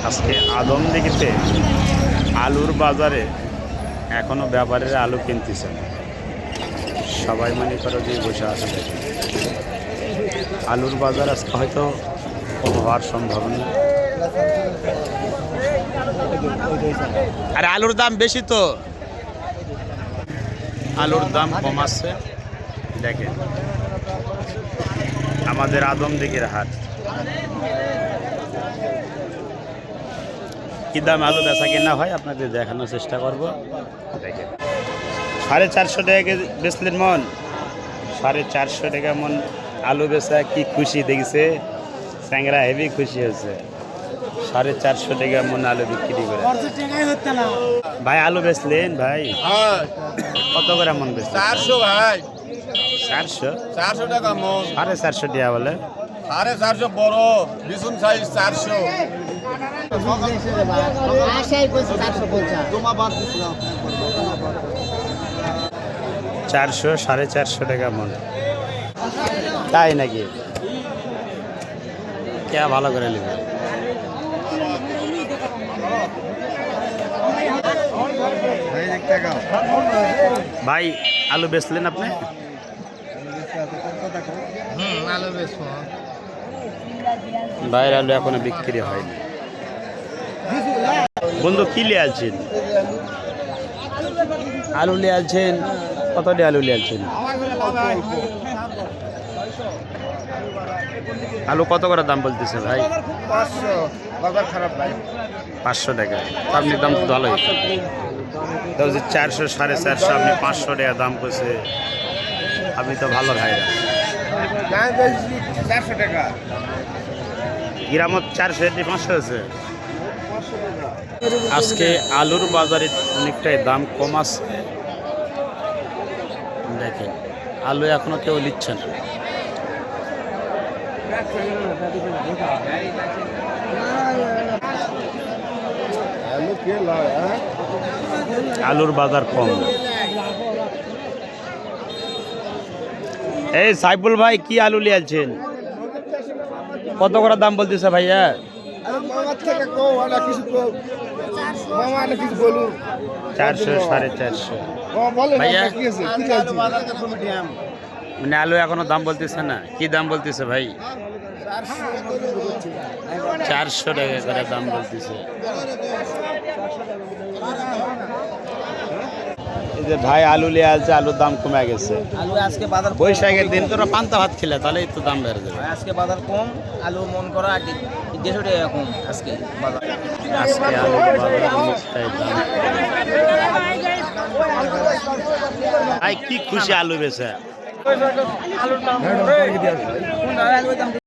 আজকে আদমদিঘিতে আলুর বাজারে এখনো ব্যাপারীরা আলু কিনতেছেন। সবাই মনে করো যে বসে আছে দেখে আলুর বাজার আজকে হয়তো কম হওয়ার সম্ভাবনা। আর আলুর দাম বেশি তো, আলুর দাম কম আসছে। দেখেন আমাদের আদমদিঘির হাট, কি দাম আলু বেচা কেনা হয় আপনাদের দেখানোর চেষ্টা করব। দেখেন 450 টাকা কেজি বেচলেন মন, 450 টাকা মন আলু বেচা কি খুশি দেখছে, স্যাংরা হেভি খুশি হয়েছে। 450 টাকা মন আলু বিক্রি করে। ভাই আলু বেচলেন ভাই? কত করে মন বেচলেন? 400 ভাই। 400 টাকা মন। 450 টাকা বলে। 450 বড় বিশুন সাইজ 400। 400 450 টাকা মন, তাই নাকি? কে ভালো করে নেবে? ভাই আলু বেচলেন আপনি? আলু বেশি বাইরের আলু এখনো বিক্রি হয়নি। বন্ধু কি লিয়ে আছেন? আলু লিয়ে আছেন? কত দিয়ে আলু লিয়ে আছেন? আলু কত করে দাম বলতেছে ভাই? 500। বাজার খারাপ ভাই। 500 টাকা। আপনি দাম তো ভালোই, 400 450 আপনি 500 টাকা দাম করছে। আপনি তো ভালো ভাই। 400 টাকা। গ্রামত 400 500 আছে। আজকে আলুর বাজারে অনেকটাই দাম কম আছে। দেখেন আলু এখনো কেউ নিচ্ছে না। আলুর বাজার কম। এই সাইফুল ভাই কি আলু লিয়ালছেন? কত করে দাম বলতেছে ভাইয়া? 400 450 ভাইয়া। মানে আলু এখনো দাম বলতেছে না, কি দাম বলতেছে ভাই? 400 টাকা করে দাম বলতেছে। এই যে ভাই আলু লিয়ে আছে, আলুর দাম কমে গেছে। আলু আজকে বাজার বৈশাখের দিন তোরা পান্তা ভাত খেলে তাহলে একটু দাম বেড়ে যাবে। আজকে বাজার কম, আলু মন করা 150 টাকা কম আজকে বাজার। আজকে আলুর বাজার অনেকটাই দাম। ভাই কি খুশি আলু বেচে? আলুর দাম